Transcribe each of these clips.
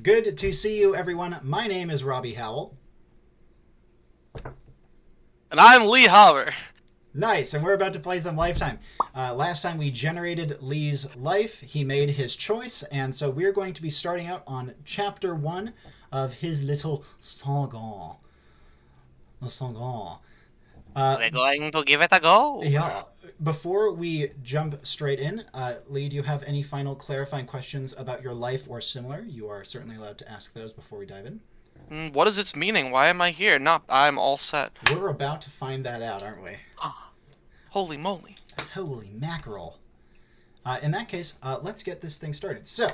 Good to see you, everyone. My name is Robbie Howell. And I'm Lee Holler. Nice, and we're about to play some Lifetime. Last time we generated Lee's life, he made his choice, and so we're going to be starting out on Chapter 1 of his little saga. The saga. Uh, We're going to give it a go. yeah, before we jump straight in, Lee, do you have any final clarifying questions about your life or similar? You are certainly allowed to ask those before we dive in. What is its meaning? Why am I here? No, I'm all set. We're about to find that out, aren't we? Holy moly. Holy mackerel. In that case, let's get this thing started. So,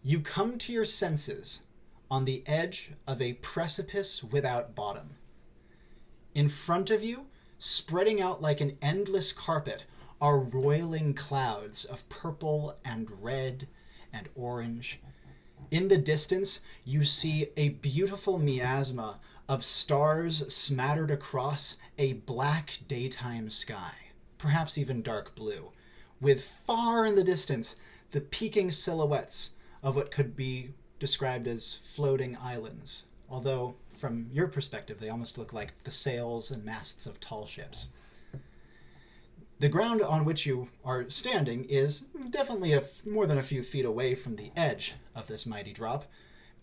you come to your senses on the edge of a precipice without bottom. In front of you, spreading out like an endless carpet, are roiling clouds of purple and red and orange. In the distance, you see a beautiful miasma of stars smattered across a black daytime sky, perhaps even dark blue, with far in the distance the peaking silhouettes of what could be described as floating islands, although from your perspective they almost look like the sails and masts of tall ships. The ground on which you are standing is definitely more than a few feet away from the edge of this mighty drop,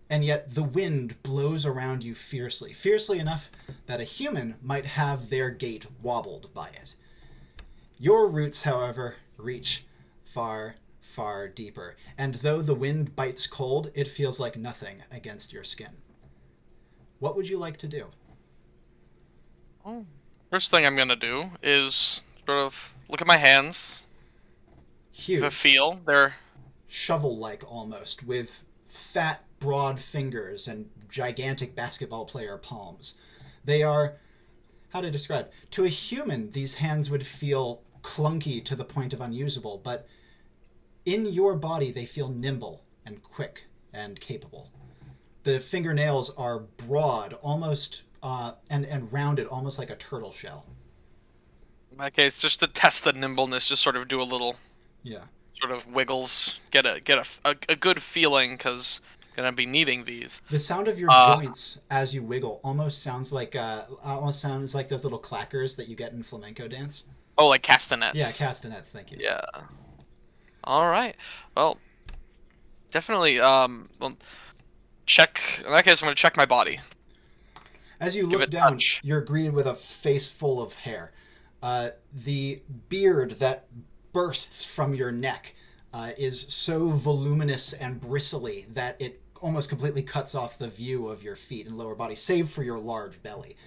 and yet the wind blows around you fiercely, fiercely enough that a human might have their gait wobbled by it. Your roots, however, reach far, far deeper, and though the wind bites cold, it feels like nothing against your skin. What would you like to do? Oh. First thing I'm gonna do is sort of look at my hands, give a Huge, feel. They're shovel-like almost, with fat, broad fingers and gigantic basketball player palms. They are, how to describe? To a human, these hands would feel clunky to the point of unusable, but in your body, they feel nimble and quick and capable. The fingernails are broad, almost and rounded, almost like a turtle shell. in my case just to test the nimbleness. Just sort of do a little Yeah. sort of wiggles, get a good feeling because gonna be needing these. The sound of your Uh joints as you wiggle almost sounds like those little clackers that you get in flamenco dance. oh, like Yeah, castanets. castanets. Thank you. Yeah. All right. Well, definitely. Well, check. In that case, I'm gonna check my body. As you Give look it down, touch. you're greeted with a face full of hair. The beard that bursts from your neck is so voluminous and bristly that it almost completely cuts off the view of your feet and lower body, save for your large belly.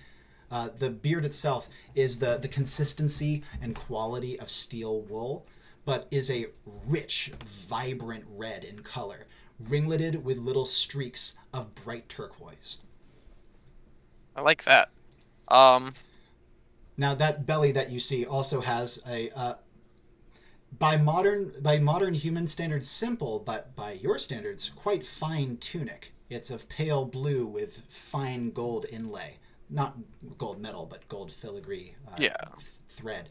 The beard itself is the consistency and quality of steel wool, but is a rich, vibrant red in color, ringleted with little streaks of bright turquoise. I like that. Um, Now that belly that you see also has a by modern human standards simple, but by your standards quite fine tunic. It's of pale blue with fine gold inlay, not gold metal, but gold filigree yeah. thread.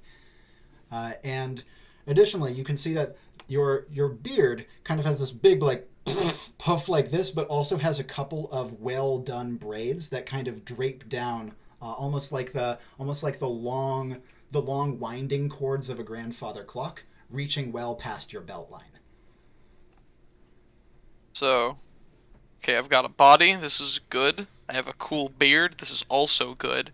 And additionally, you can see that your beard kind of has this big like puff like this, but also has a couple of well done braids that kind of drape down, almost like the long winding cords of a grandfather clock, reaching well past your belt line. So, okay, I've got a body. This is good. I have a cool beard. This is also good.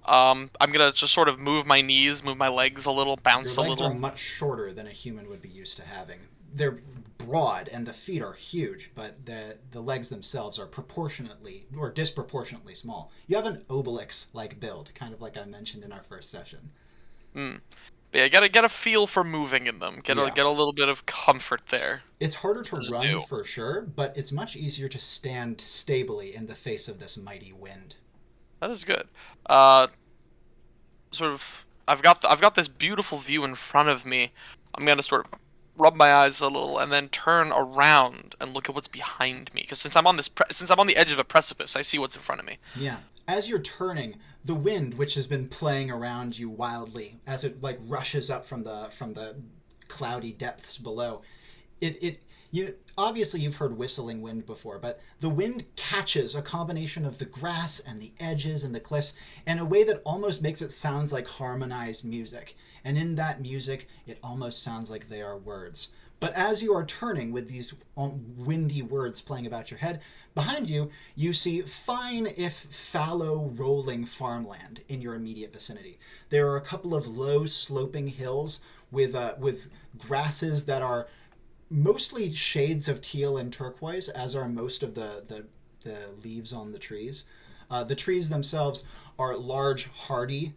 I'm gonna just sort of move my knees, move my legs a little, Your bounce a legs are little. much shorter than a human would be used to having. They're broad and the feet are huge, but the legs themselves are proportionately or disproportionately small. You have an Obelix like build, kind of like I mentioned in our first session. Mm. But yeah, get a feel for moving in them. Yeah. Get a little bit of comfort there. It's harder to This is run new. for sure, but it's much easier to stand stably in the face of this mighty wind. That is good. Uh, Sort of. I've got this beautiful view in front of me. I'm gonna sort of rub my eyes a little and then turn around and look at what's behind me. Because since I'm on the edge of a precipice, I see what's in front of me. Yeah. As you're turning, the wind, which has been playing around you wildly as it like rushes up from the cloudy depths below, it Obviously you've heard whistling wind before, but the wind catches a combination of the grass and the edges and the cliffs in a way that almost makes it sounds like harmonized music. And in that music, it almost sounds like they are words. But as you are turning with these windy words playing about your head, behind you, you see fine, if fallow, rolling farmland in your immediate vicinity. There are a couple of low, sloping hills with grasses that are mostly shades of teal and turquoise, as are most of the leaves on the trees. The trees themselves are large, hardy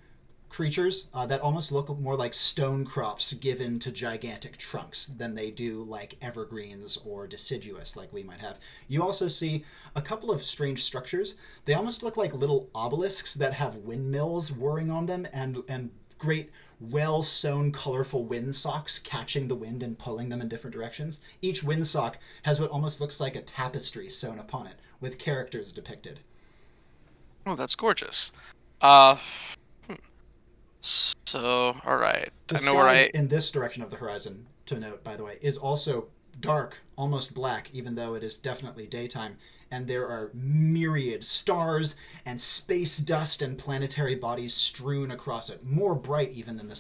creatures that almost look more like stone crops given to gigantic trunks than they do like evergreens or deciduous like we might have. You also see a couple of strange structures. They almost look like little obelisks that have windmills whirring on them and great well sewn colorful windsocks catching the wind and pulling them in different directions. Each windsock has what almost looks like a tapestry sewn upon it with characters depicted. Oh, that's gorgeous. Uh, so, all right. The I know where sky I. in this direction of the horizon, to note, by the way, is also dark, almost black, even though it is definitely daytime. And there are myriad stars and space dust and planetary bodies strewn across it, more bright even than the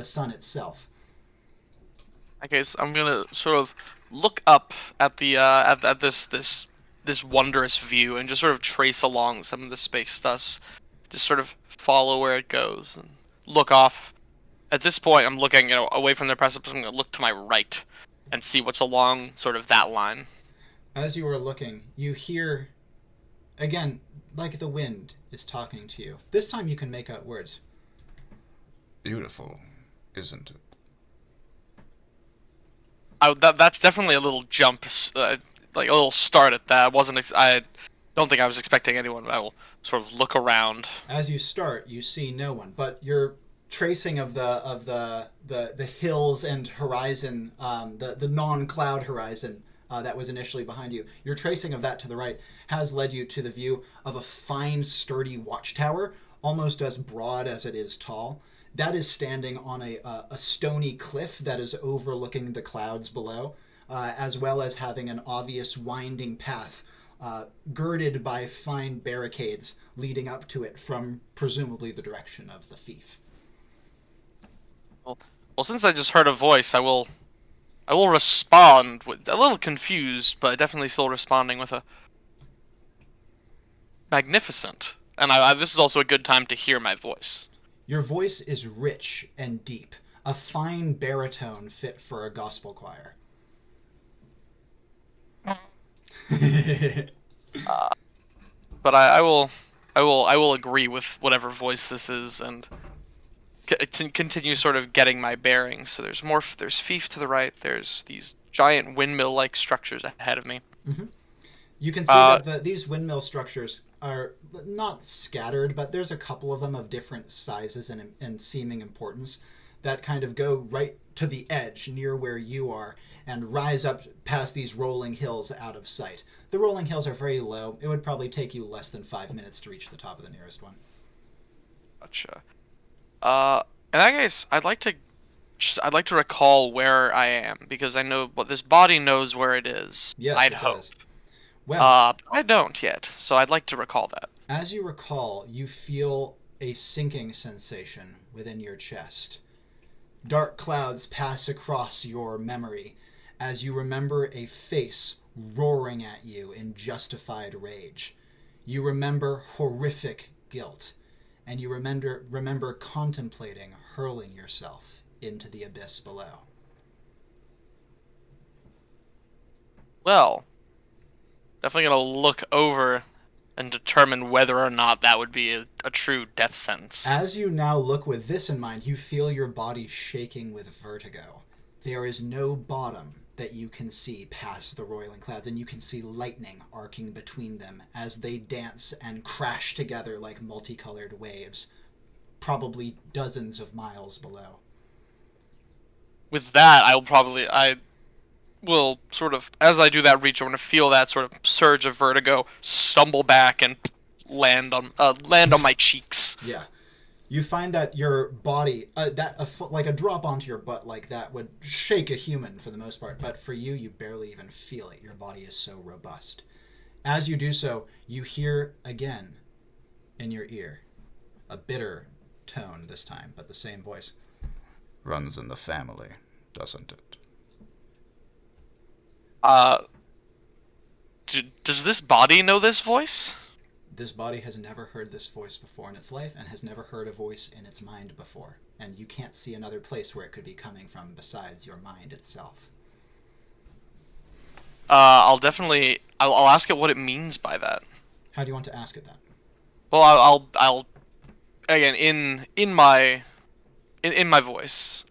sun itself. Okay, so I'm gonna sort of look up at the at this wondrous view and just sort of trace along some of the space dust. Just sort of follow where it goes and look off. At this point, I'm looking, away from the precipice. I'm gonna look to my right and see what's along sort of that line. As you are looking, you hear, again, like the wind is talking to you. This time you can make out words. Beautiful, isn't it? That's definitely a little jump, like a little start at that. I don't think I was expecting anyone. I will sort of look around. As you start, you see no one, but your tracing of the hills and horizon, the non-cloud horizon that was initially behind you, your tracing of that to the right has led you to the view of a fine, sturdy watchtower, almost as broad as it is tall. That is standing on a stony cliff that is overlooking the clouds below, as well as having an obvious winding path girded by fine barricades leading up to it from presumably the direction of the fief. Well, since I just heard a voice, I will respond with a little confused, but definitely still responding with a magnificent. And this is also a good time to hear my voice. Your voice is rich and deep, a fine baritone fit for a gospel choir. But I will agree with whatever voice this is and continue sort of getting my bearings. So there's fief to the right. There's these giant windmill-like structures ahead of me. Mm-hmm. You can see that these windmill structures are not scattered, but there's a couple of them of different sizes and seeming importance that kind of go right to the edge near where you are and rise up past these rolling hills out of sight. The rolling hills are very low. It would probably take you less than 5 minutes to reach the top of the nearest one. Gotcha. In that case, I'd like to recall where I am because I know, but this body knows where it is. Yes, I'd it hope. does. Well, I don't yet, so I'd like to recall that. as you recall, you feel a sinking sensation within your chest. Dark clouds pass across your memory as you remember a face roaring at you in justified rage. You remember horrific guilt, and you remember contemplating hurling yourself into the abyss below. Well, definitely gonna look over and determine whether or not that would be a true death sentence. As you now look with this in mind, you feel your body shaking with vertigo. There is no bottom that you can see past the roiling clouds, and you can see lightning arcing between them as they dance and crash together like multicolored waves, probably dozens of miles below. With that, I will sort of, as I do that reach, I want to feel that sort of surge of vertigo, stumble back, and land on my cheeks. Yeah. You find that your body, like a drop onto your butt like that would shake a human for the most part, but for you, you barely even feel it. Your body is so robust. As you do so, you hear again in your ear a bitter tone this time, but the same voice. Runs in the family, doesn't it? Does this body know this voice? This body has never heard this voice before in its life and has never heard a voice in its mind before. And you can't see another place where it could be coming from besides your mind itself. I'll ask it what it means by that. How do you want to ask it that? Well, I'll again in my voice,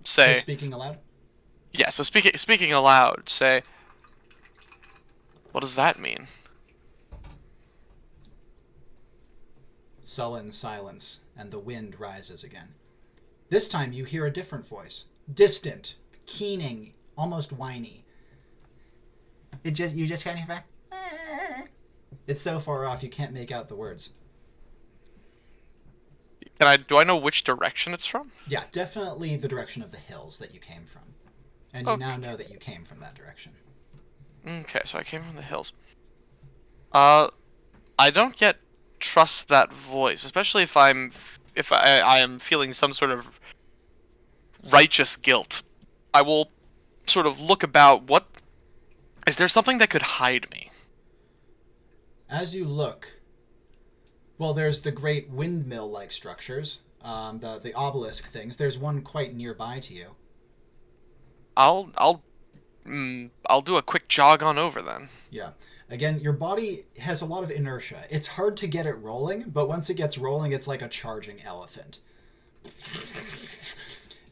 say. You're speaking aloud? Yeah. So speaking aloud, say. What does that mean? Sullen silence, and the wind rises again. This time you hear a different voice. Distant, keening, almost whiny. You just kind of hear back. It's so far off you can't make out the words. Do I know which direction it's from? Yeah, definitely the direction of the hills that you came from. And you now know that you came from that direction. Okay, so I came from the hills. I don't yet trust that voice, especially if I am feeling some sort of righteous guilt. I will sort of look about. What is there something that could hide me? As you look, well, there's the great windmill-like structures, the obelisk things. There's one quite nearby to you. I'll do a quick jog on over then. Yeah. Again, your body has a lot of inertia. It's hard to get it rolling, but once it gets rolling, it's like a charging elephant.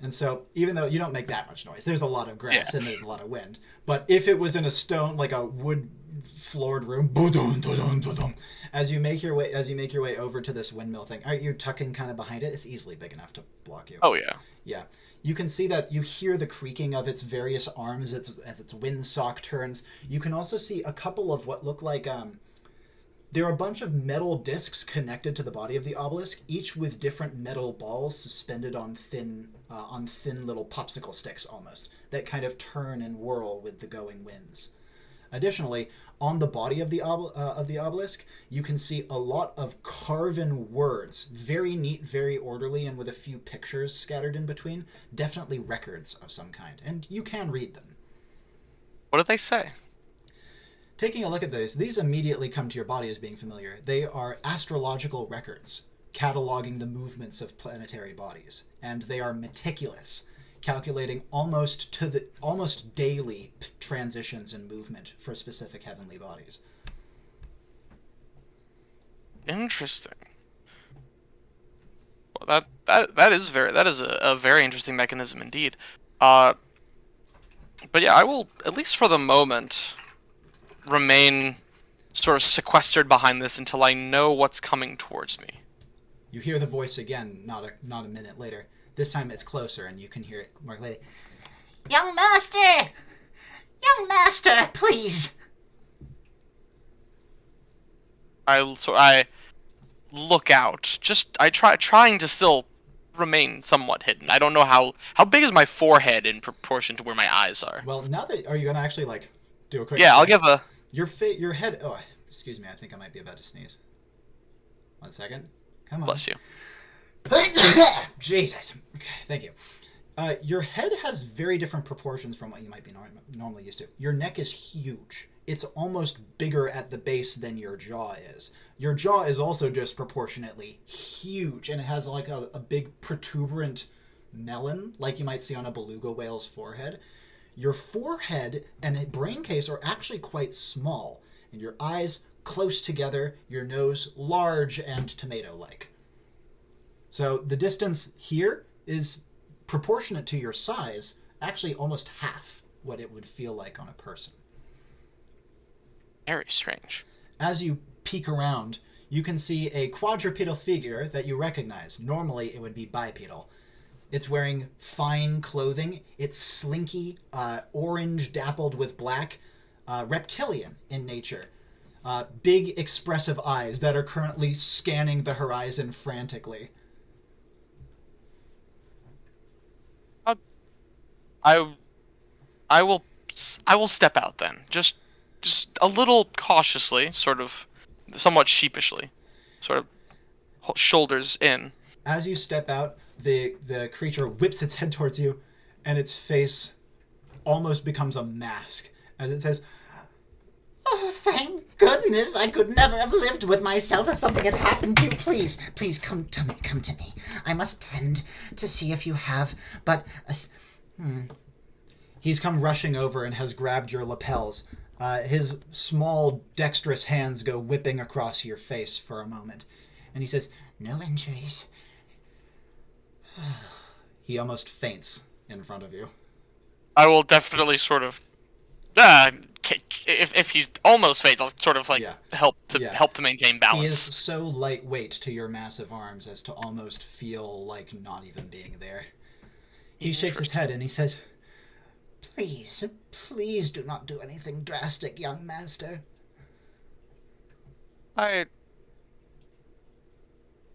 And so, even though you don't make that much noise, there's a lot of grass and there's a lot of wind. But if it was in a stone, like a wood-floored room, as you make your way over to this windmill thing, aren't you tucking kind of behind it? It's easily big enough to block you. Oh yeah. Yeah. You can see that you hear the creaking of its various arms as its windsock turns. You can also see a couple of what look like there are a bunch of metal discs connected to the body of the obelisk, each with different metal balls suspended on thin little popsicle sticks almost, that kind of turn and whirl with the going winds. Additionally, on the body of the obelisk, you can see a lot of carven words, very neat, very orderly, and with a few pictures scattered in between. Definitely records of some kind, and you can read them. What do they say? Taking a look at these immediately come to your body as being familiar. They are astrological records, cataloging the movements of planetary bodies, and they are meticulous, calculating almost daily transitions in movement for specific heavenly bodies. Interesting. Well, that is a very interesting mechanism indeed. But yeah, I will, at least for the moment, remain sort of sequestered behind this until I know what's coming towards me. You hear the voice again, not a minute later. This time it's closer, and you can hear it more clearly. Young master! Young master, please! I look out. Trying to still remain somewhat hidden. I don't know how big is my forehead in proportion to where my eyes are. Well, are you gonna actually do a quick? Yeah, I'll give a. Your head. Oh, excuse me. I think I might be about to sneeze. 1 second. Come on. Bless you. Jesus. Okay, thank you. Your head has very different proportions from what you might be normally used to. Your neck is huge. It's almost bigger at the base than your jaw is. Your jaw is also disproportionately huge, and it has like a big protuberant melon, like you might see on a beluga whale's forehead. Your forehead and brain case are actually quite small, and your eyes close together, your nose large and tomato-like. So the distance here is proportionate to your size, actually almost half what it would feel like on a person. Very strange. As you peek around, you can see a quadrupedal figure that you recognize. Normally it would be bipedal. It's wearing fine clothing. It's slinky, orange dappled with black, reptilian in nature. Big expressive eyes that are currently scanning the horizon frantically. I I will I will step out then. Just a little cautiously, sort of somewhat sheepishly. Sort of shoulders in. As you step out, the creature whips its head towards you, and its face almost becomes a mask as it says, Oh, thank goodness. I could never have lived with myself if something had happened to you. Please, please come to me. Come to me. I must tend to see if you have, but... He's come rushing over and has grabbed your lapels. His small, dexterous hands go whipping across your face for a moment. And he says, No injuries. he almost faints in front of you. I will definitely sort of if he's almost faint, I'll sort of like Yeah. help to maintain He is balance. so lightweight to your massive arms as to almost feel like not even being there. He shakes his head and he says, Please, please do not do anything drastic, young master. I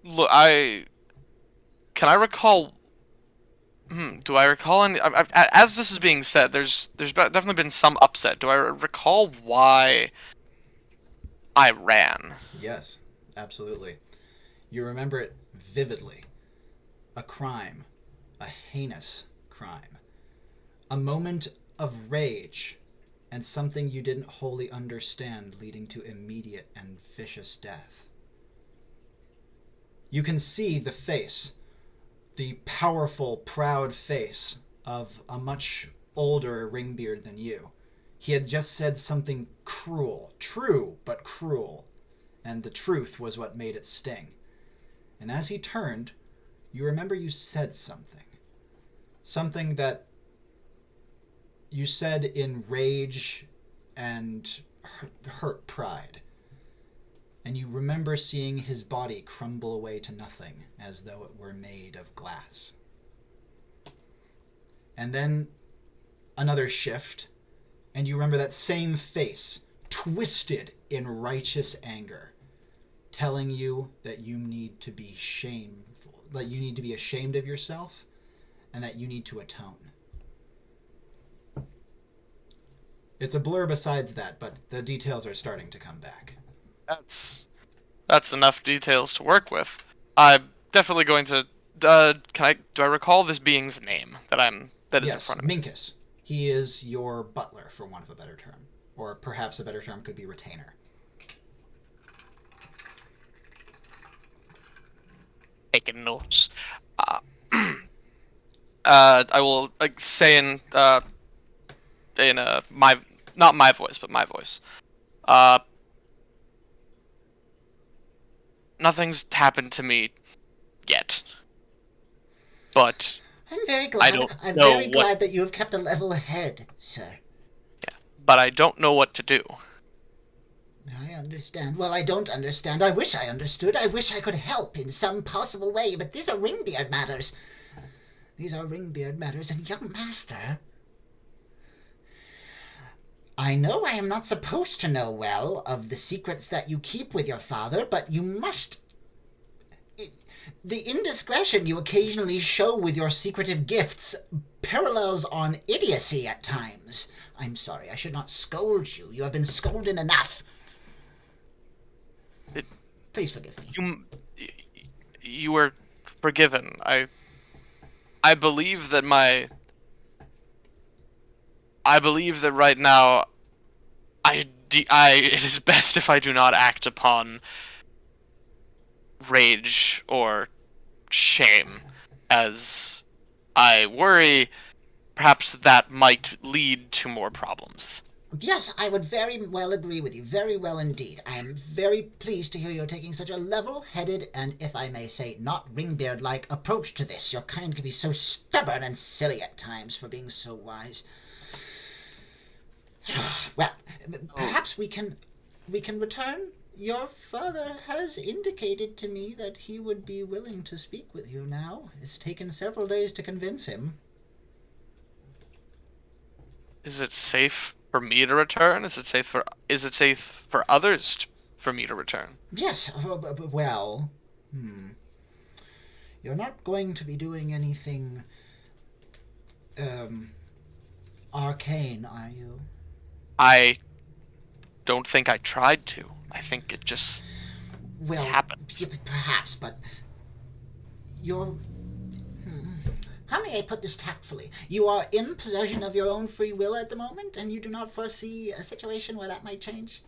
look. Can I recall? Do I recall any? As this is being said, there's definitely been some upset. Do I recall why I ran? yes, absolutely. You remember it vividly. A crime. A heinous crime. A moment of rage and something you didn't wholly understand leading to immediate and vicious death. You can see the face, the powerful, proud face of a much older Ringbeard than you. He had just said something cruel, true, but cruel, and the truth was what made it sting. And as he turned, you remember you said something. Something that you said in rage and hurt pride. And you remember seeing his body crumble away to nothing as though it were made of glass. And then another shift, and you remember that same face, twisted in righteous anger, telling you that you need to be shameful, that you need to be ashamed of yourself, and that you need to atone. It's a blur besides that, but the details are starting to come back. That's enough details to work with. I'm definitely going to. Do I recall this being's name that is in front of me? Minkus. He is your butler, for want of a better term, or perhaps a better term could be retainer. Taking notes. I will say in my not my voice, but my voice. Nothing's happened to me yet, but I'm very glad. I don't I'm know very what. glad that you have kept a level head, sir. But I don't know what to do. I understand. Well, I don't understand. I wish I understood. I wish I could help in some possible way, but these are Ringbeard matters. These are Ringbeard matters, and young master... I know I am not supposed to know well of the secrets that you keep with your father, but you must... The indiscretion you occasionally show with your secretive gifts parallels on idiocy at times. I'm sorry, I should not scold you. You have been scolded enough. Please forgive me. You were forgiven. I believe that I believe that right now, it is best if I do not act upon rage or shame, as I worry perhaps that might lead to more problems. Yes, I would very well agree with you. Very well indeed. I am very pleased to hear you're taking such a level-headed and, if I may say, not Ringbeard-like approach to this. Your kind can be so stubborn and silly at times for being so wise. Well, perhaps we can return. Your father has indicated to me that he would be willing to speak with you now. It's taken several days to convince him. Is it safe for me to return? Is it safe for others for me to return? Yes, well... You're not going to be doing anything... arcane, are you? I don't think I tried to. I think it just Well, happened. perhaps, but you're. Hmm. How may I put this tactfully? You are in possession of your own free will at the moment, and you do not foresee a situation where that might change?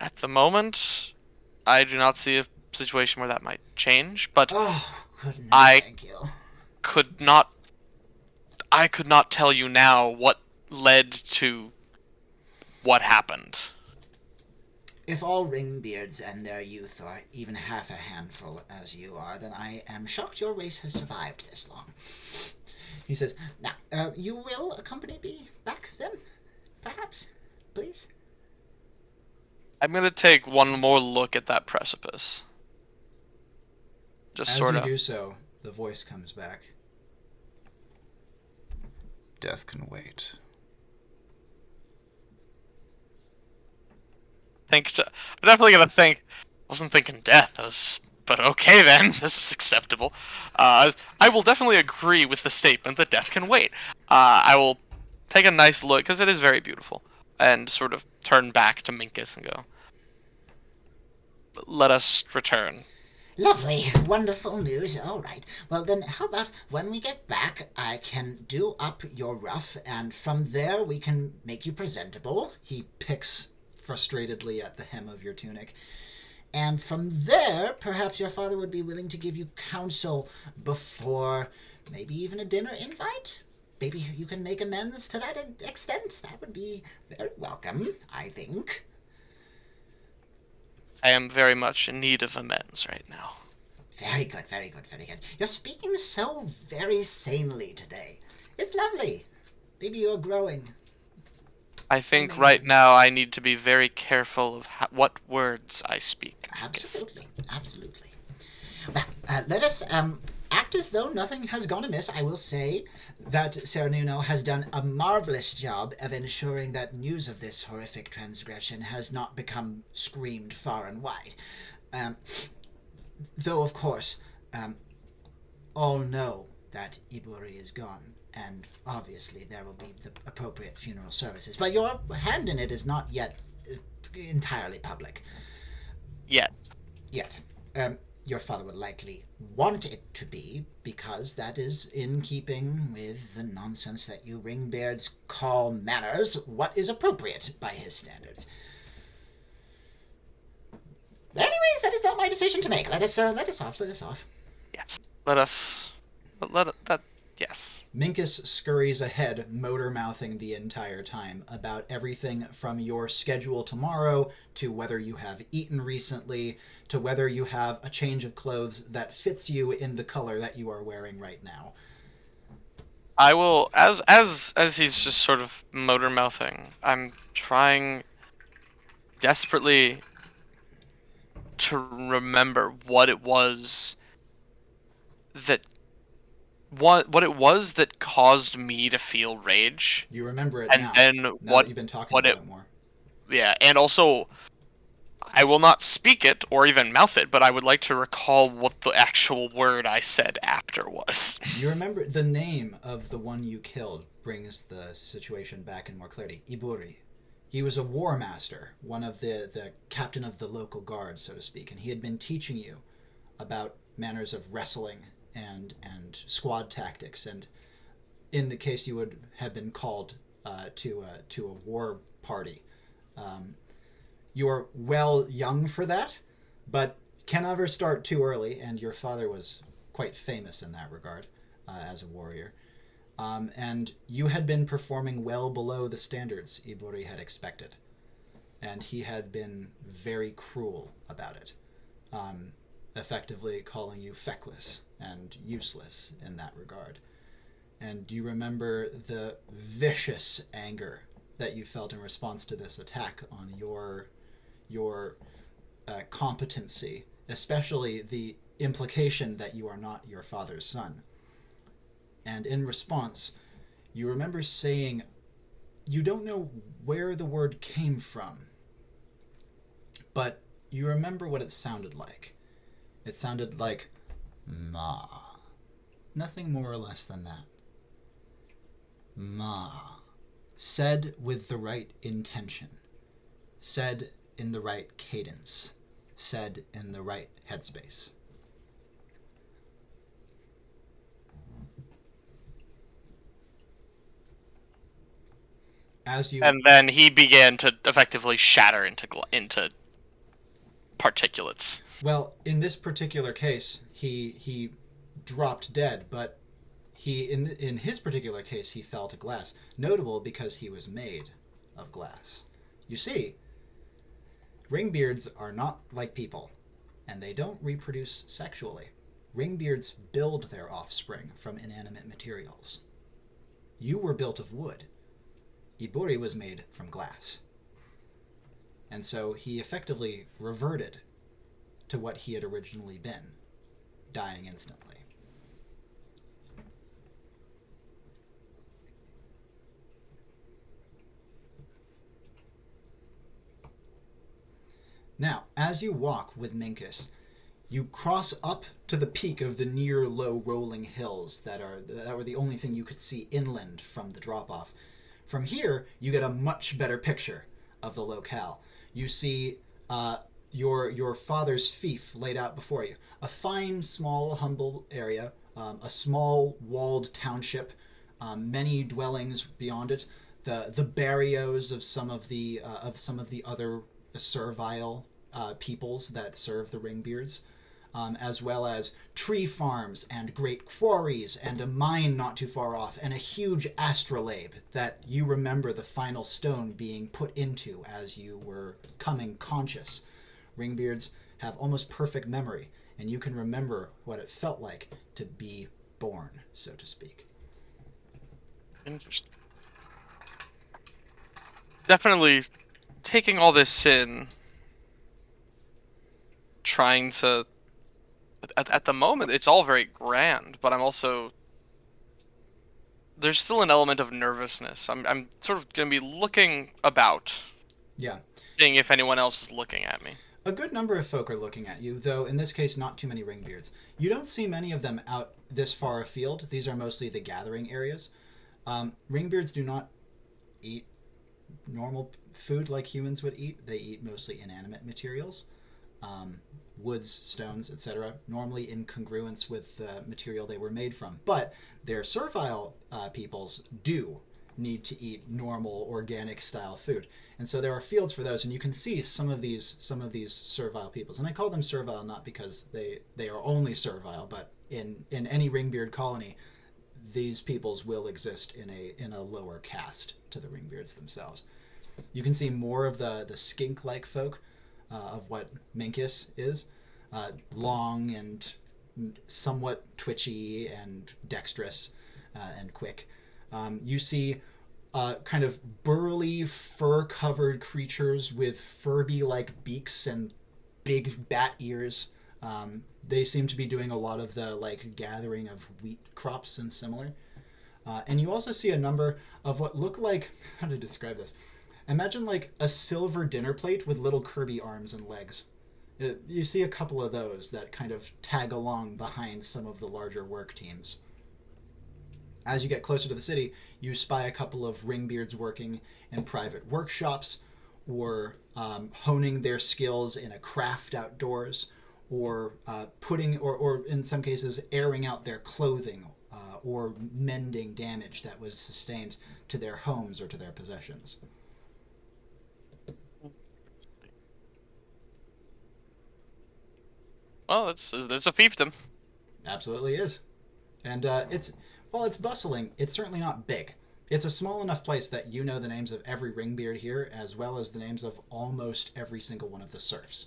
At the moment, I do not see a situation where that might change, but Oh, goodness, I thank you. could not I could not tell you now what led to what happened. If all ringbeards and their youth are even half a handful as you are, then I am shocked your race has survived this long. He says, now, you will accompany me back then? Perhaps? Please? I'm gonna take one more look at that precipice. Just As sort you of. do so, the voice comes back. Death can wait. I'm definitely gonna think. Wasn't thinking death. But okay then. This is acceptable. I will definitely agree with the statement that death can wait. I will take a nice look because it is very beautiful, and sort of turn back to Minkus and go, "Let us return." Lovely, wonderful news. All right. Well, then, how about when we get back, I can do up your ruff, and from there we can make you presentable. He picks frustratedly at the hem of your tunic. And from there, perhaps your father would be willing to give you counsel before maybe even a dinner invite? Maybe you can make amends to that extent? That would be very welcome, I think. I am very much in need of amends right now. Very good, very good, very good. You're speaking so very sanely today. It's lovely. Maybe you're growing. I think Amazing. right now I need to be very careful of what words I speak. Absolutely, absolutely. Well, let us act as though nothing has gone amiss. I will say that Cernunno has done a marvelous job of ensuring that news of this horrific transgression has not become screamed far and wide. Though, of course, all know that Iburi is gone, and obviously there will be the appropriate funeral services. But your hand in it is not yet entirely public. Yet. Yet. Your father would likely want it to be, because that is in keeping with the nonsense that you ringbeards call manners, what is appropriate by his standards. Anyways, that is not my decision to make. Let us off. Yes. Yes. Minkus scurries ahead, motor mouthing the entire time about everything from your schedule tomorrow to whether you have eaten recently to whether you have a change of clothes that fits you in the color that you are wearing right now. I will, as he's just sort of motor mouthing, I'm trying desperately to remember what it was that caused me to feel rage, You remember it and now, then now that you've been talking about it more. yeah, and also I will not speak it or even mouth it, but I would like to recall what the actual word I said after was. You remember the name of the one you killed brings the situation back in more clarity. Iburi. He was a war master, one of the captain of the local guard, so to speak, and he had been teaching you about manners of wrestling and squad tactics, and in the case you would have been called to a war party. You're well young for that, but can never start too early, and your father was quite famous in that regard as a warrior. And you had been performing well below the standards Iburi had expected, and he had been very cruel about it, effectively calling you feckless and useless in that regard. And do you remember the vicious anger that you felt in response to this attack on your competency, especially the implication that you are not your father's son? And in response, you remember saying you don't know where the word came from, but you remember what it sounded like. It sounded like ma. Nothing more or less than that. Ma. Said with the right intention. Said in the right cadence. Said in the right headspace. As you And then he began to effectively shatter into particulates. Well, in this particular case, he dropped dead, but in his particular case he fell to glass. Notable because he was made of glass. You see, ringbeards are not like people, and they don't reproduce sexually. Ringbeards build their offspring from inanimate materials. You were built of wood. Ibori was made from glass. And so he effectively reverted to what he had originally been, dying instantly. Now, as you walk with Minkus, you cross up to the peak of the near low rolling hills that were the only thing you could see inland from the drop-off. From here, you get a much better picture of the locale. You see your father's fief laid out before you. A fine, small, humble area, a small walled township, many dwellings beyond it, the barrios of some of the other servile peoples that serve the Ringbeards, as well as tree farms and great quarries and a mine not too far off and a huge astrolabe that you remember the final stone being put into as you were coming conscious. Ringbeards have almost perfect memory, and you can remember what it felt like to be born, so to speak. Interesting. Definitely taking all this in, trying to... At the moment, it's all very grand, but I'm also... There's still an element of nervousness. I'm sort of going to be looking about. Yeah. Seeing if anyone else is looking at me. A good number of folk are looking at you, though in this case not too many Ringbeards. You don't see many of them out this far afield. These are mostly the gathering areas. Ringbeards do not eat normal food like humans would eat. They eat mostly inanimate materials. Woods, stones, etc., normally in congruence with the material they were made from. But their servile peoples do need to eat normal organic style food, and so there are fields for those, and you can see some of these servile peoples. And I call them servile not because they are only servile, but in any Ringbeard colony, these peoples will exist in a lower caste to the Ringbeards themselves. You can see more of the skink-like folk of what Minkus is, long and somewhat twitchy and dexterous and quick. You see kind of burly, fur-covered creatures with Furby-like beaks and big bat ears. They seem to be doing a lot of the gathering of wheat crops and similar. And you also see a number of what look like, how to describe this? Imagine like a silver dinner plate with little Kirby arms and legs. You see a couple of those that kind of tag along behind some of the larger work teams. As you get closer to the city, you spy a couple of Ringbeards working in private workshops, or honing their skills in a craft outdoors, or or in some cases airing out their clothing, or mending damage that was sustained to their homes or to their possessions. Well, it's a fiefdom. Absolutely is. And while it's bustling, it's certainly not big. It's a small enough place that you know the names of every Ringbeard here, as well as the names of almost every single one of the serfs.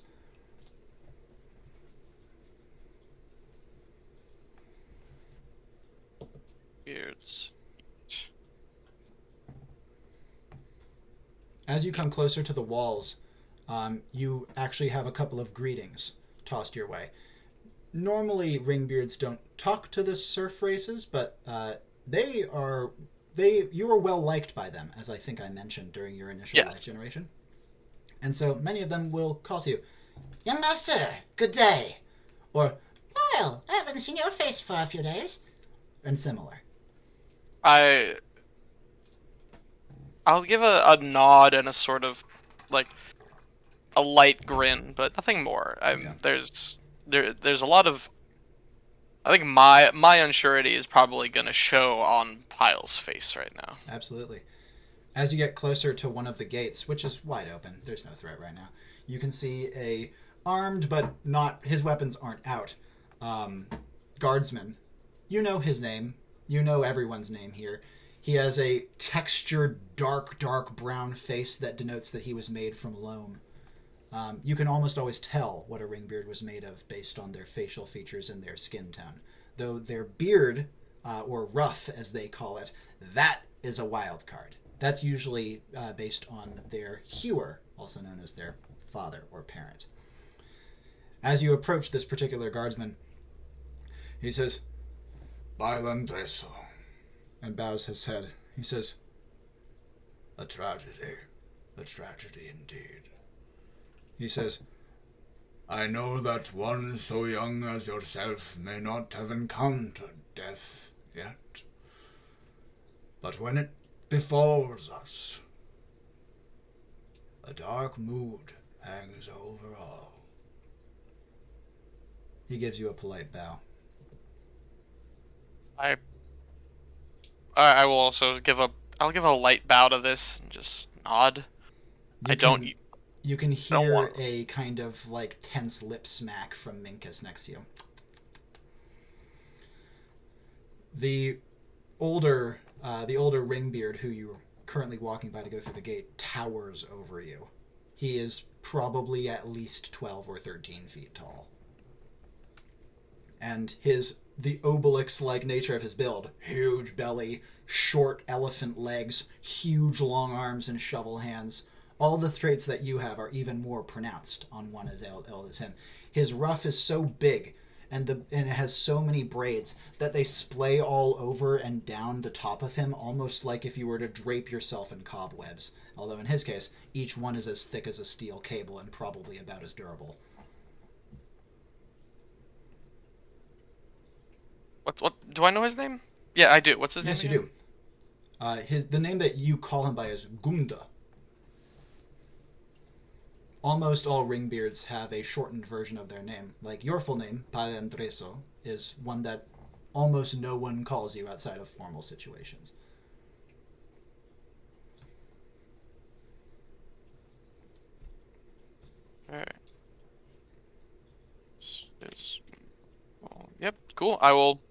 Beards. As you come closer to the walls, you actually have a couple of greetings tossed your way. Normally, Ringbeards don't talk to the serf races, but you are well liked by them, as I think I mentioned during your initial life generation. And so many of them will call to you, "Young master, good day." Or, "Pyle, I haven't seen your face for a few days." and similar. I'll give a nod and a sort of like a light grin, but nothing more. Yeah. There's a lot of. I think my unsurety is probably gonna show on Pyle's face right now. Absolutely. As you get closer to one of the gates, which is wide open, there's no threat right now, you can see a armed but not, his weapons aren't out, guardsman. You know his name. You know everyone's name here. He has a textured, dark brown face that denotes that he was made from loam. You can almost always tell what a ringbeard was made of based on their facial features and their skin tone. Though their beard, or ruff as they call it, that is a wild card. That's usually based on their hewer, also known as their father or parent. As you approach this particular guardsman, he says, Pyle Andreso. and bows his head. He says, A tragedy indeed. he says, I know that one so young as yourself may not have encountered death yet. But when it befalls us, a dark mood hangs over all. he gives you a polite bow. I will also I'll give a light bow to this and just nod. You can don't hear want- a kind of like tense lip smack from Minkus next to you. The older ringbeard who you're currently walking by to go through the gate towers over you. He is probably at least 12 or 13 feet tall. And the obelix-like nature of his build, huge belly, short elephant legs, huge long arms and shovel hands, all the traits that you have are even more pronounced on one as old as him. His ruff is so big and it has so many braids that they splay all over and down the top of him, almost like if you were to drape yourself in cobwebs. Although in his case, each one is as thick as a steel cable and probably about as durable. What do I know his name? Yeah, I do. What's his name? Yes, you again? do. The name that you call him by is Gunda. Almost all ringbeards have a shortened version of their name. Like your full name, Pyle Andreso, is one that almost no one calls you outside of formal situations. Alright. Yep, cool. I will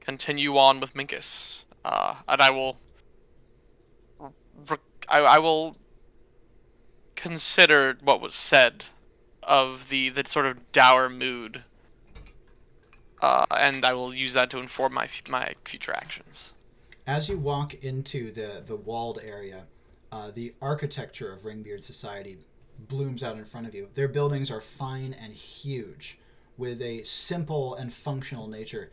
continue on with Minkus. And I will I will consider what was said of the sort of dour mood. And I will use that to inform my future actions. As you walk into the walled area, the architecture of Ringbeard society blooms out in front of you. Their buildings are fine and huge, with a simple and functional nature,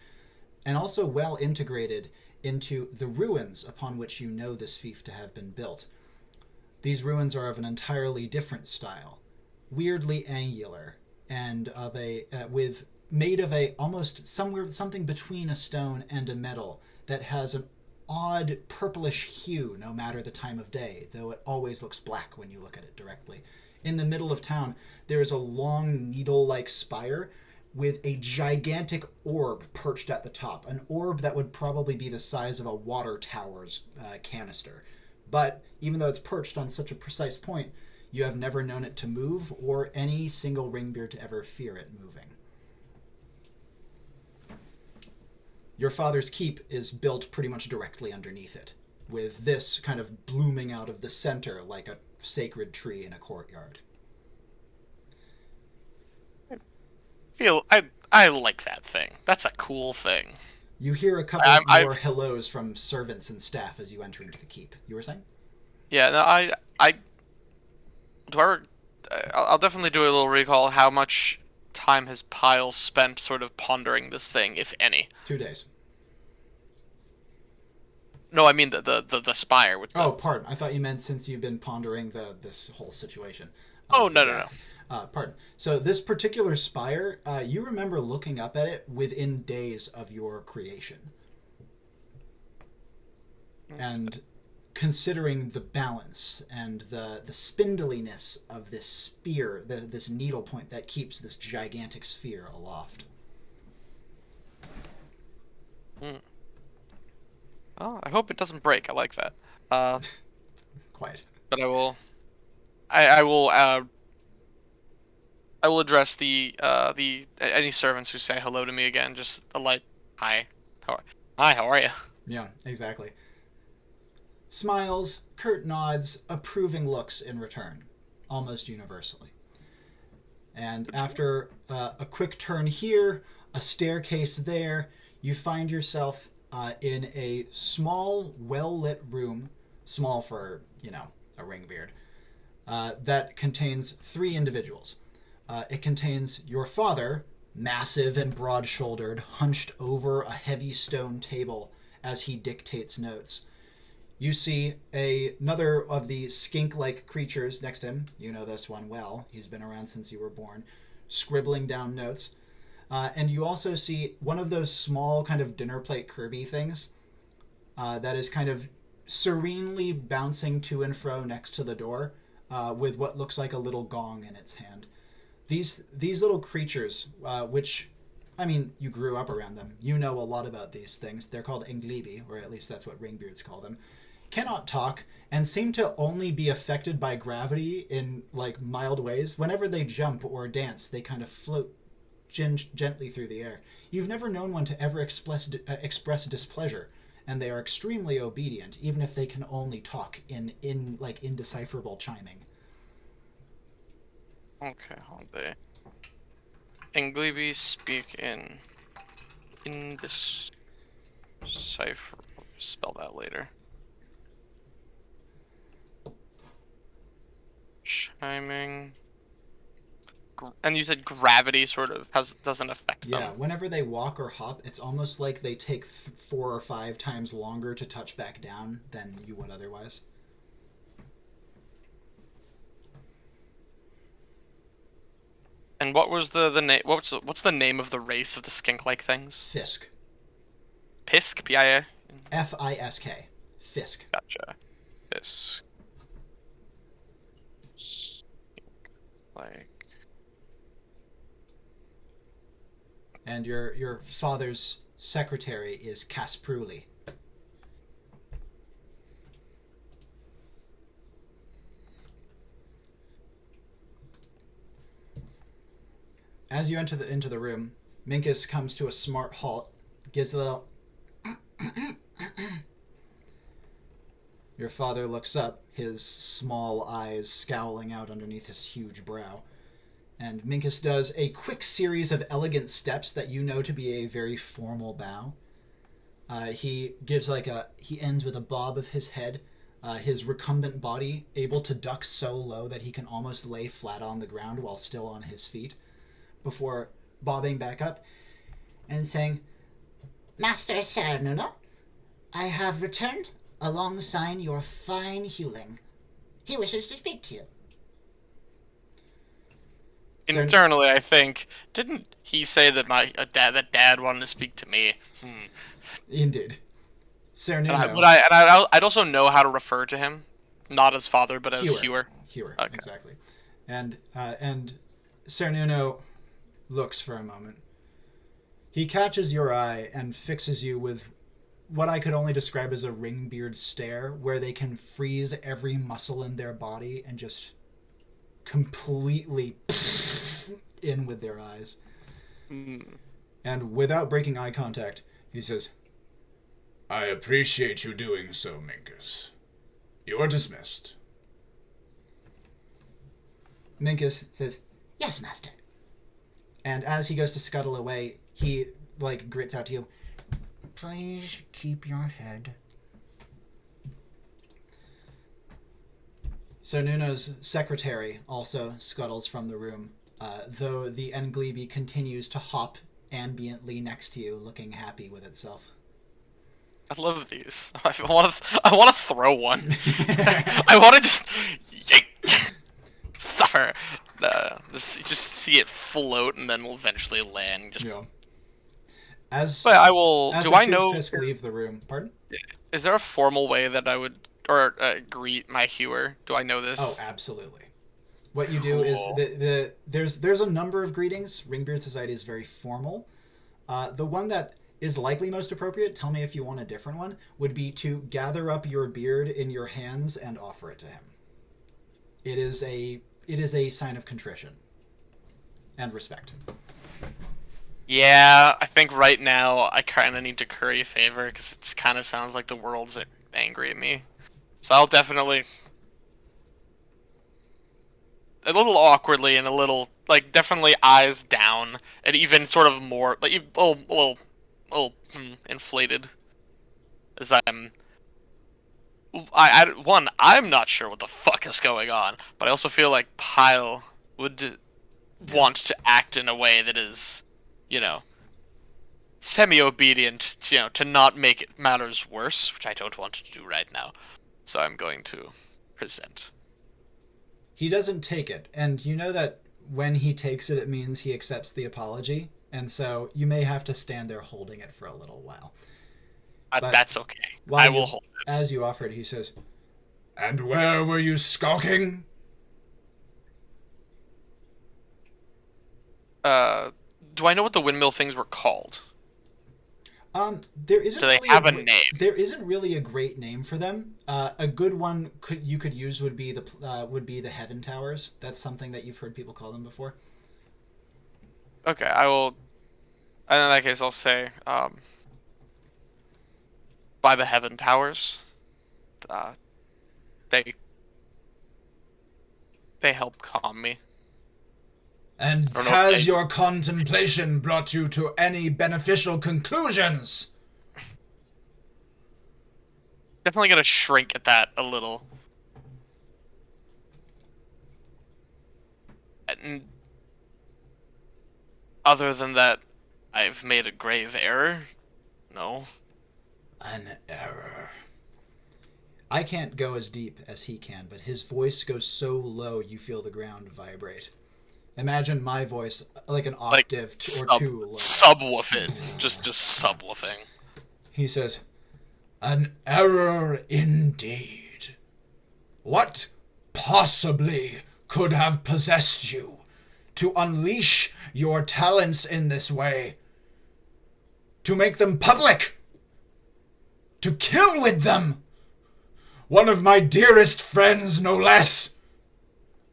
and also well integrated into the ruins upon which you know this fief to have been built. These ruins are of an entirely different style, weirdly angular, and of made of a almost something between a stone and a metal that has an odd purplish hue no matter the time of day, though it always looks black when you look at it directly. In the middle of town, there is a long needle-like spire with a gigantic orb perched at the top, an orb that would probably be the size of a water tower's canister. But even though it's perched on such a precise point, you have never known it to move or any single ringbeard to ever fear it moving. Your father's keep is built pretty much directly underneath it, with this kind of blooming out of the center like a sacred tree in a courtyard. I like that thing. That's a cool thing. You hear a couple more hellos from servants and staff as you enter into the keep. You were saying? Yeah, no, I'll definitely do a little recall. How much time has Pyle spent sort of pondering this thing, if any? 2 days. No, I mean the spire with the... Oh, pardon. I thought you meant since you've been pondering this whole situation. Oh, no. Pardon. So this particular spire, you remember looking up at it within days of your creation. And considering the balance and the spindliness of this spear, this needle point that keeps this gigantic sphere aloft. Oh, I hope it doesn't break. I like that. Quite. But I will address the any servants who say hello to me again. Just a light hi. How are you? Yeah, exactly. Smiles, curt nods, approving looks in return, almost universally. And after a quick turn here, a staircase there, you find yourself in a small, well-lit room, small for, a ringbeard, that contains 3 individuals. It contains your father, massive and broad-shouldered, hunched over a heavy stone table as he dictates notes. You see another of the skink-like creatures next to him. You know this one well. He's been around since you were born, scribbling down notes. And you also see one of those small kind of dinner plate Kirby things that is kind of serenely bouncing to and fro next to the door with what looks like a little gong in its hand. These little creatures, which, I mean, you grew up around them. You know a lot about these things. They're called Englibi, or at least that's what ringbeards call them. Cannot talk and seem to only be affected by gravity in mild ways. Whenever they jump or dance, they kind of float gently through the air. You've never known one to ever express displeasure, and they are extremely obedient, even if they can only talk in indecipherable chiming. Okay, hold on. Englibi speak in indecipherable. Spell that later. Chiming. And you said gravity sort of doesn't affect them. Yeah, whenever they walk or hop, it's almost like they take 4 or 5 times longer to touch back down than you would otherwise. And what was the name? What's the name of the race of the skink-like things? Fisk. Pisk, P-I-A. F-I-S-K. Fisk. Gotcha. Fisk. Like. And your father's secretary is Kaspruli. As you enter into the room, Minkus comes to a smart halt, gives a little. Your father looks up, his small eyes scowling out underneath his huge brow. And Minkus does a quick series of elegant steps that you know to be a very formal bow. He ends with a bob of his head, his recumbent body able to duck so low that he can almost lay flat on the ground while still on his feet, before bobbing back up and saying, Master Cernunno, I have returned alongside your fine Hewling. He wishes to speak to you. Internally, I think, didn't he say that that dad wanted to speak to me? Indeed. Cernunno. I'd also know how to refer to him, not as father, but as Hewer. Hewer, okay. Exactly. And Cernunno looks for a moment. He catches your eye and fixes you with what I could only describe as a ringbeard stare, where they can freeze every muscle in their body and just completely in with their eyes. And without breaking eye contact, he says, I appreciate you doing so, Minkus. You are dismissed. Minkus says, Yes, master. and as he goes to scuttle away, he grits out to you, Please keep your head. Cernunno's secretary also scuttles from the room, though the Englibi continues to hop ambiently next to you, looking happy with itself. I love these. I want to throw one. I want to just yank, suffer. Just see it float and then will eventually land. Just. Yeah. But I will. As Do the I two know? Fisk leave the room. Pardon? Is there a formal way that I would greet my hewer? Do I know Oh, this? absolutely. What you do is Cool. there's a number of greetings. Ringbeard Society is very formal. The one that is likely most appropriate, tell me if you want a different one, would be to gather up your beard in your hands and offer it to him. It is a sign of contrition and respect. Yeah, I think right now I kind of need to curry favor because it kind of sounds like the world's angry at me. So I'll definitely, a little awkwardly and a little, like, definitely eyes down and even sort of more, like, inflated as I'm not sure what the fuck is going on, but I also feel like Pyle would Yeah. want to act in a way that is, you know, semi-obedient, to not make it matters worse, which I don't want to do right now. So I'm going to present. He doesn't take it, and you know that when he takes it, it means he accepts the apology, and so you may have to stand there holding it for a little while. But That's okay. while I will you, hold it. as you offer it, he says, And where were you skulking? Do I know what the windmill things were called? There isn't Do they really have a name? there isn't really a great name for them. A good one you could use would be the Heaven Towers. That's something that you've heard people call them before. Okay, I will. And in that case, I'll say, by the Heaven Towers, uh, they help calm me. And I don't know if has they- your contemplation brought you to any beneficial conclusions? Definitely gonna shrink at that a little. And other than that, I've made a grave error. No. An error. I can't go as deep as he can, but his voice goes so low you feel the ground vibrate. Imagine my voice like an Like octave or two low. subwoof it. Just subwoofing. He says, An error indeed. What possibly could have possessed you to unleash your talents in this way? To make them public? To kill with them? One of my dearest friends, no less.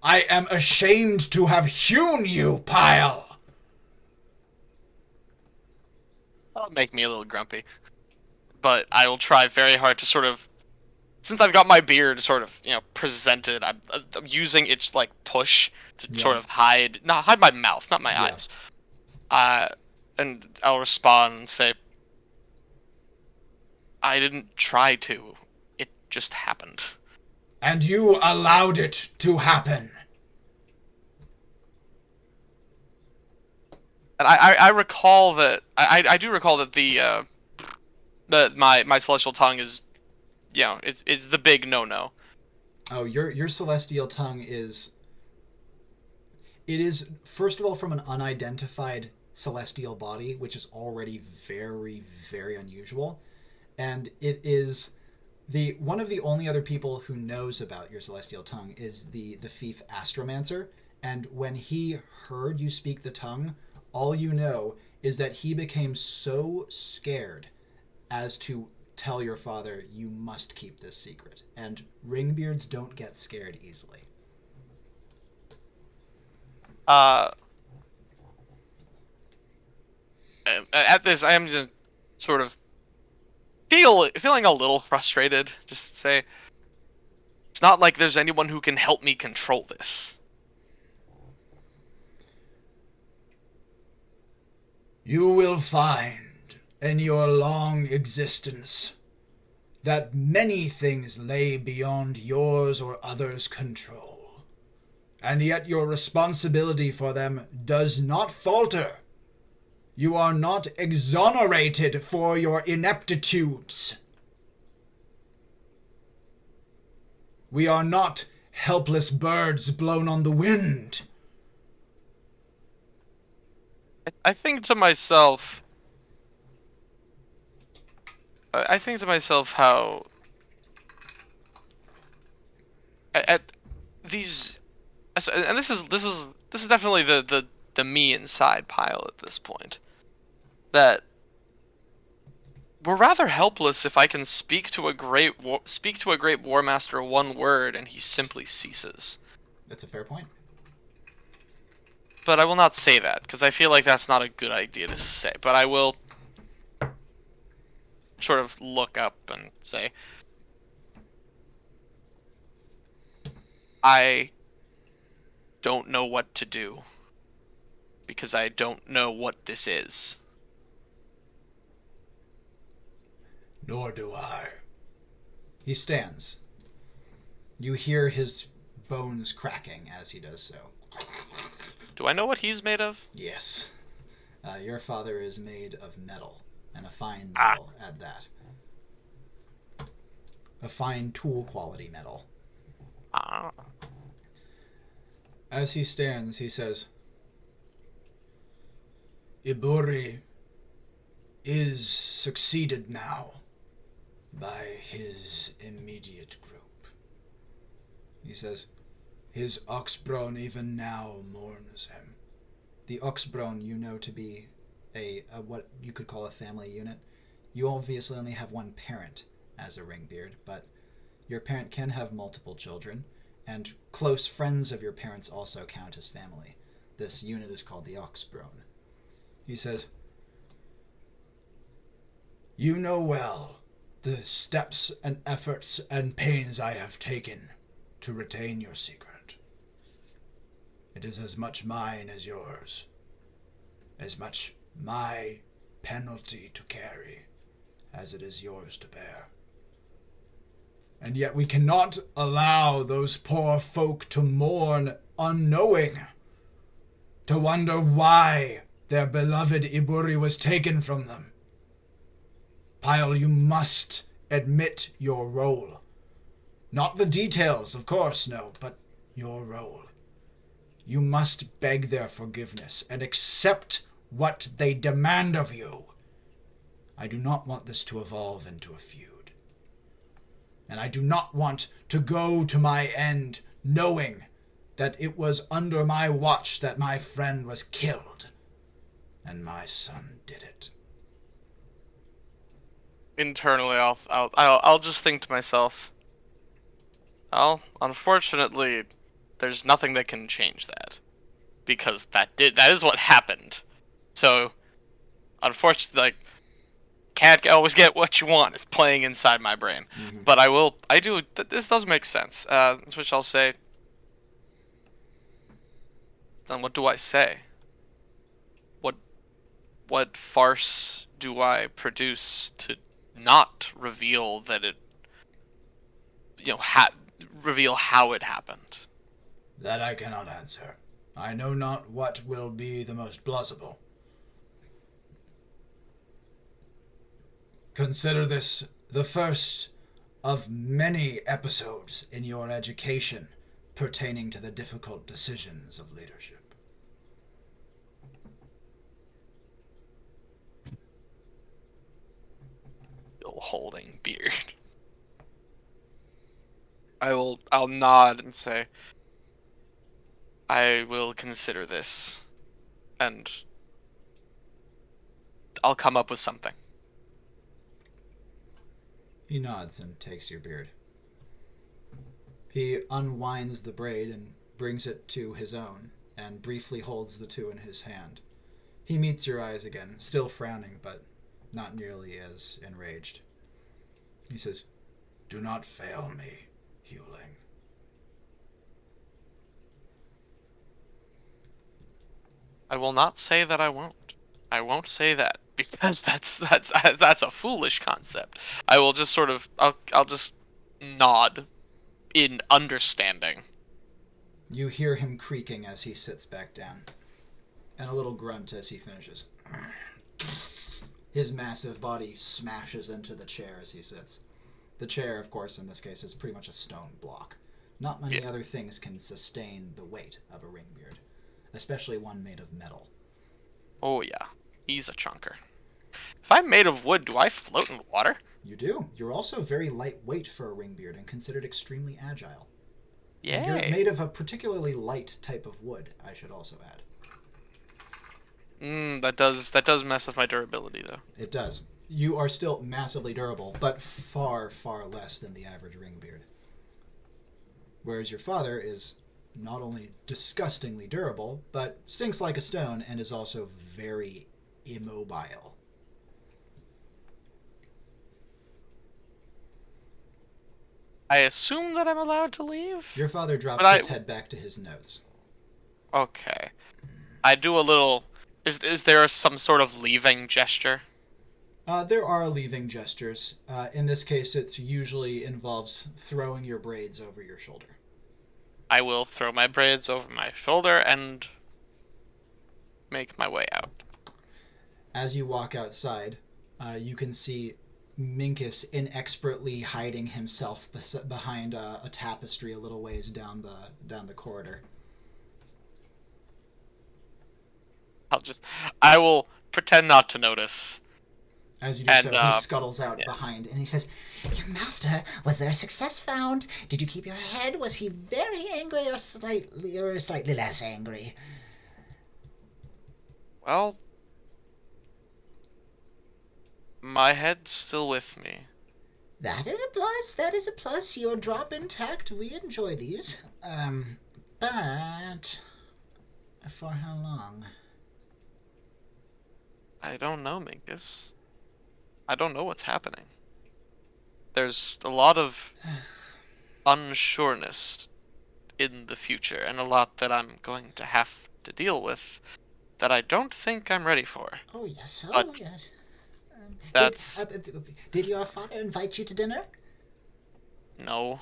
I am ashamed to have hewn you, Pyle. That'll make me a little grumpy. But I will try very hard to sort of, since I've got my beard sort of, presented, I'm using its, like, push to sort of not hide my mouth, not my Yeah. eyes. And I'll respond and say, I didn't try to. It just happened. And you allowed it to happen. And I recall that I do recall that my celestial tongue is, it's the big no. "Oh, your celestial tongue is. It is first of all from an unidentified celestial body, which is already very, very unusual, and it is one of the only other people who knows about your celestial tongue is the fief Astromancer, and when he heard you speak the tongue, all you know is that he became so scared as to tell your father, you must keep this secret. And ringbeards don't get scared easily. At this, I am just sort of feeling a little frustrated. Just say, it's not like there's anyone who can help me control this. You will find in your long existence that many things lay beyond yours or others' control, and yet your responsibility for them does not falter. You are not exonerated for your ineptitudes. We are not helpless birds blown on the wind. I think to myself how At these, and this is definitely the me inside Pyle at this point. That we're rather helpless if I can speak to a great war master one word and he simply ceases. That's a fair point. But I will not say that because I feel like that's not a good idea to say. But I will sort of look up and say, I don't know what to do because I don't know what this is. Nor do I. He stands. You hear his bones cracking as he does so. Do I know what he's made of? Yes. Your father is made of metal, and a fine Ah. metal at that. A fine tool quality metal. Ah. As he stands, he says, Iburi is succeeded now by his immediate group. he says, His Oxbron even now mourns him. the Oxbron you know to be a what you could call a family unit. You obviously only have one parent as a ringbeard, but your parent can have multiple children, and close friends of your parents also count as family. This unit is called the Oxbron. He says, You know well the steps and efforts and pains I have taken to retain your secret. It is as much mine as yours, as much my penalty to carry as it is yours to bear. And yet we cannot allow those poor folk to mourn unknowing, to wonder why their beloved Iburi was taken from them. Pyle, you must admit your role. Not the details, of course, no, but your role. You must beg their forgiveness and accept what they demand of you. I do not want this to evolve into a feud. And I do not want to go to my end knowing that it was under my watch that my friend was killed, and my son did it. Internally, I'll just think to myself, well, unfortunately, there's nothing that can change that, because that is what happened. So, unfortunately, like, can't always get what you want is playing inside my brain. Mhm. But this does make sense. Which I'll say. Then what do I say? What farce do I produce to not reveal that it, reveal how it happened? That I cannot answer. I know not what will be the most plausible. Consider this the first of many episodes in your education pertaining to the difficult decisions of leadership. Still holding beard. I'll nod and say, I will consider this, and I'll come up with something. He nods and takes your beard. He unwinds the braid and brings it to his own, and briefly holds the two in his hand. He meets your eyes again, still frowning, but not nearly as enraged. He says, Do not fail me, Hewling. I will not say that I won't. I won't say that because that's a foolish concept. I will just sort of I'll just nod in understanding. You hear him creaking as he sits back down, and a little grunt as he finishes. His massive body smashes into the chair as he sits. The chair, of course, in this case, is pretty much a stone block. Not many other things can sustain the weight of a ringbeard, especially one made of metal. Oh yeah, he's a chunker. If I'm made of wood, do I float in water? You do. You're also very lightweight for a ringbeard and considered extremely agile. And you're Yay. made of a particularly light type of wood, I should also add. That does mess with my durability though. It does. You are still massively durable, but far, far less than the average ringbeard. Whereas your father is not only disgustingly durable, but stinks like a stone and is also very immobile. I assume that I'm allowed to leave? Your father drops But his head back to his notes. Okay. I do a little... Is there some sort of leaving gesture? There are leaving gestures. In this case, it usually involves throwing your braids over your shoulder. I will throw my braids over my shoulder and make my way out. As you walk outside, you can see Minkus inexpertly hiding himself behind a tapestry a little ways down the corridor. I will pretend not to notice. As you do And, so, he scuttles out yeah. behind, and he says, Young master, was there success found? Did you keep your head? Was he very angry or slightly less angry? Well, my head's still with me. That is a plus. That is a plus. Your drop intact. We enjoy these. But for how long? I don't know, Minkus. I don't know what's happening. There's a lot of unsureness in the future, and a lot that I'm going to have to deal with that I don't think I'm ready for. Oh yes. Oh But yes. that's... Did your father invite you to dinner? No.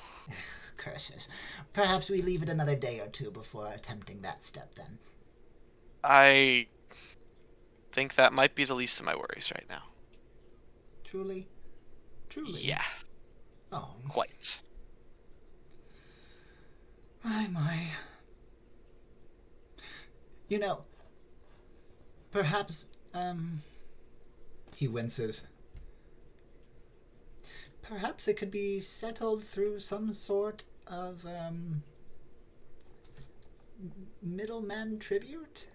Curses. Perhaps we leave it another day or two before attempting that step then. I think that might be the least of my worries right now. Truly? Truly? Yeah, Oh, quite. my. You know, perhaps, he winces. Perhaps it could be settled through some sort of, middleman tribute?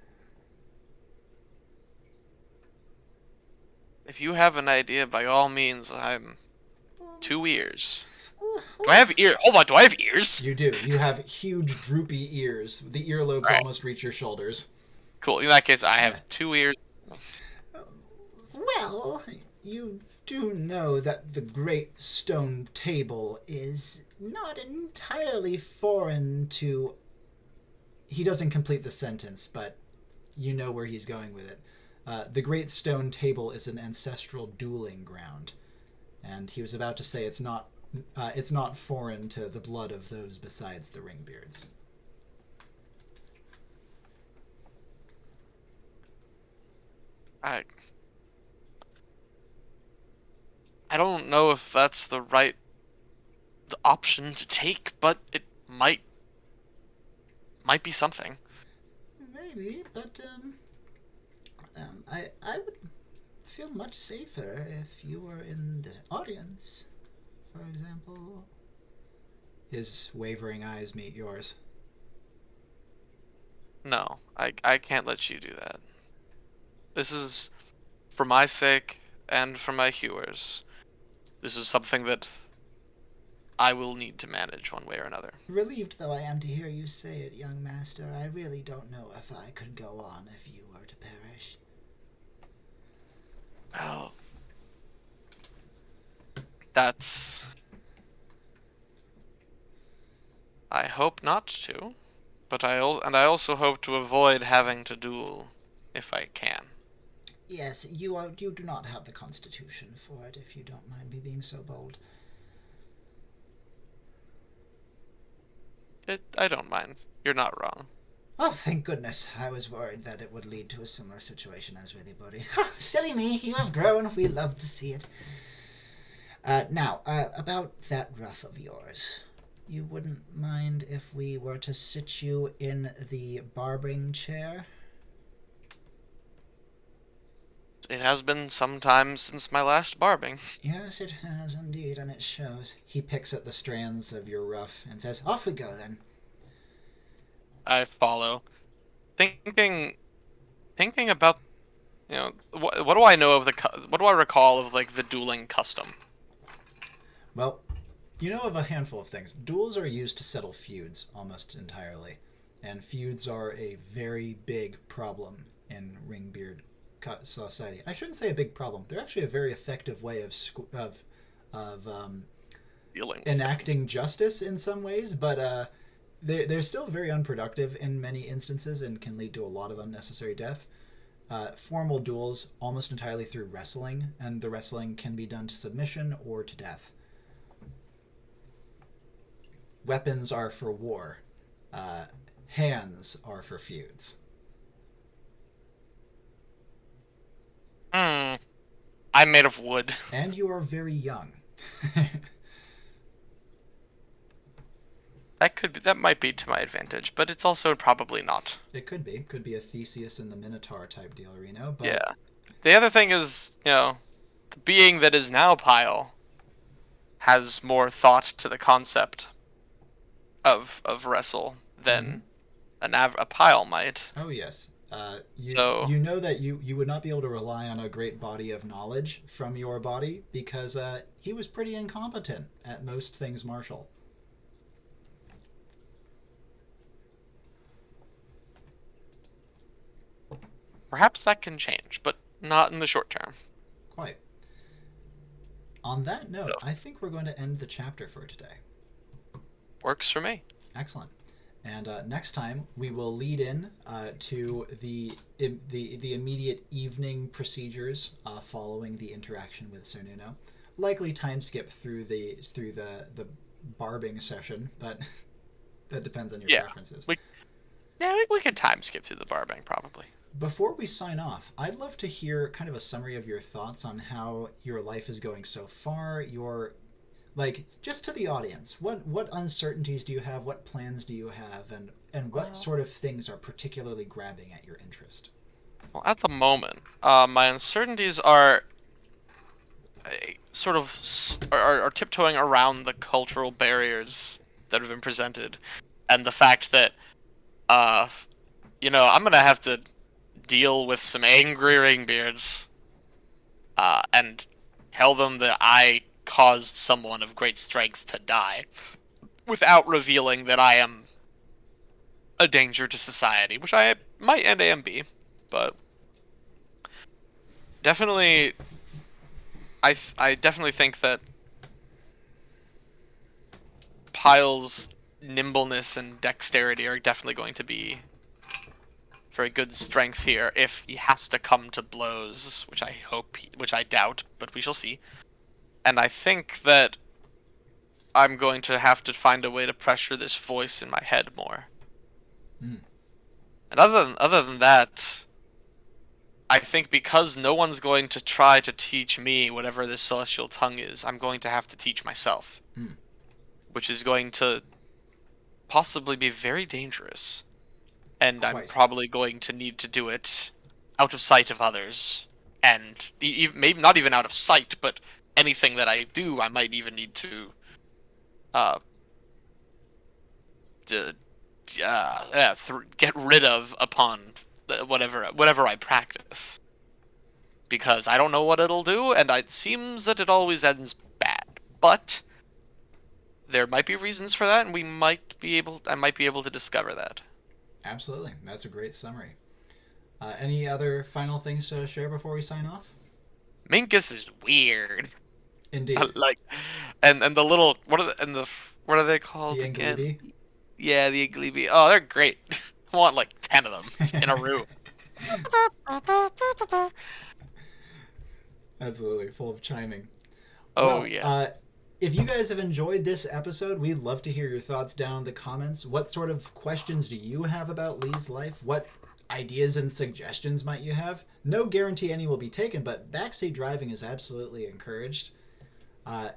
If you have an idea, by all means, I'm 2 ears. Do I have ears? Hold on, do I have ears? You do. You have huge, droopy ears. The earlobes Right. almost reach your shoulders. Cool, in that case, I have 2 ears. Well, You do know that the great stone table is. not entirely foreign to. He doesn't complete the sentence, but you know where he's going with it. The great stone table is an ancestral dueling ground, and he was about to say it's not foreign to the blood of those besides the Ringbeards. I don't know if that's the right option to take, but it might be something. Maybe, but I would feel much safer if you were in the audience, for example. His wavering eyes meet yours. No, I can't let you do that. This is for my sake and for my hewers. This is something that I will need to manage one way or another. Relieved though I am to hear you say it, young master, I really don't know if I could go on if you were to perish. Well, that's... I hope not to, but I also hope to avoid having to duel if I can. Yes, you do not have the constitution for it, if you don't mind me being so bold. I don't mind. You're not wrong. Oh, thank goodness. I was worried that it would lead to a similar situation as with you, Bodhi. Silly me, you have grown. We love to see it. Now, about that ruff of yours. You wouldn't mind if we were to sit you in the barbering chair? It has been some time since my last barbing. Yes, it has indeed, and it shows. He picks at the strands of your ruff and says, "Off we go then." I follow. Thinking about, what do I know of what do I recall of like the dueling custom? Well, you know of a handful of things. Duels are used to settle feuds almost entirely, and feuds are a very big problem in Ringbeard society. I shouldn't say a big problem. They're actually a very effective way of Dealing with things. enacting justice in some ways, but they're still very unproductive in many instances and can lead to a lot of unnecessary death. Formal duels almost entirely through wrestling, and the wrestling can be done to submission or to death. Weapons are for war. Hands are for feuds. Hmm. I'm made of wood. And you are very young. That might be to my advantage, but it's also probably not. It could be. Could be a Theseus and the Minotaur type deal, Reno. But Yeah. The other thing is, the being that is now Pyle has more thought to the concept of wrestle than a Pyle might. oh yes, you So you know that you would not be able to rely on a great body of knowledge from your body because he was pretty incompetent at most things martial. perhaps that can change, but not in the short term. Quite. On that note, So I think we're going to end the chapter for today. works for me. Excellent. And next time we will lead in to the immediate evening procedures following the interaction with Cernunno. Likely time skip through the barbing session, but that depends on your Yeah. preferences. We could time skip through the barbing probably. Before we sign off, I'd love to hear kind of a summary of your thoughts on how your life is going so far. Like, just to the audience, what uncertainties do you have? What plans do you have? And what sort of things are particularly grabbing at your interest? Well, at the moment, my uncertainties are sort of are tiptoeing around the cultural barriers that have been presented, and the fact that, I'm gonna have to deal with some angry ringbeards, and tell them that I caused someone of great strength to die, without revealing that I am a danger to society, which I might and am be, but definitely, I definitely think that Pyle's nimbleness and dexterity are definitely going to be very good strength here if he has to come to blows, which I doubt, but we shall see. And I think that I'm going to have to find a way to pressure this voice in my head more. Hmm. And other than that, I think because no one's going to try to teach me whatever this celestial tongue is, I'm going to have to teach myself. Hmm. Which is going to possibly be very dangerous. And I'm Quite. probably going to need to do it out of sight of others. And maybe not even out of sight, but anything that I do, I might even need to get rid of upon whatever I practice, because I don't know what it'll do, and it seems that it always ends bad. But there might be reasons for that, and I might be able to discover that. Absolutely, that's a great summary. Any other final things to share before we sign off? Minkus is weird. Indeed. Like, and the little what are they called The again? Angelibi? Yeah, the Igglybi. Oh, they're great. I want like 10 of them just in a room. Absolutely, full of chiming. Oh Well, yeah. if you guys have enjoyed this episode, we'd love to hear your thoughts down in the comments. What sort of questions do you have about Lee's life? What ideas and suggestions might you have? No guarantee any will be taken, but backseat driving is absolutely encouraged.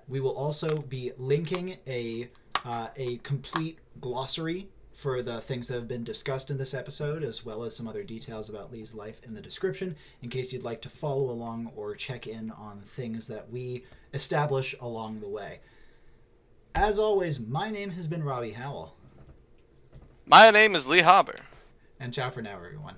We will also be linking a complete glossary for the things that have been discussed in this episode, as well as some other details about Lee's life in the description, in case you'd like to follow along or check in on things that we establish along the way. As always, my name has been Robbie Howell. My name is Lee Haber. And ciao for now, everyone.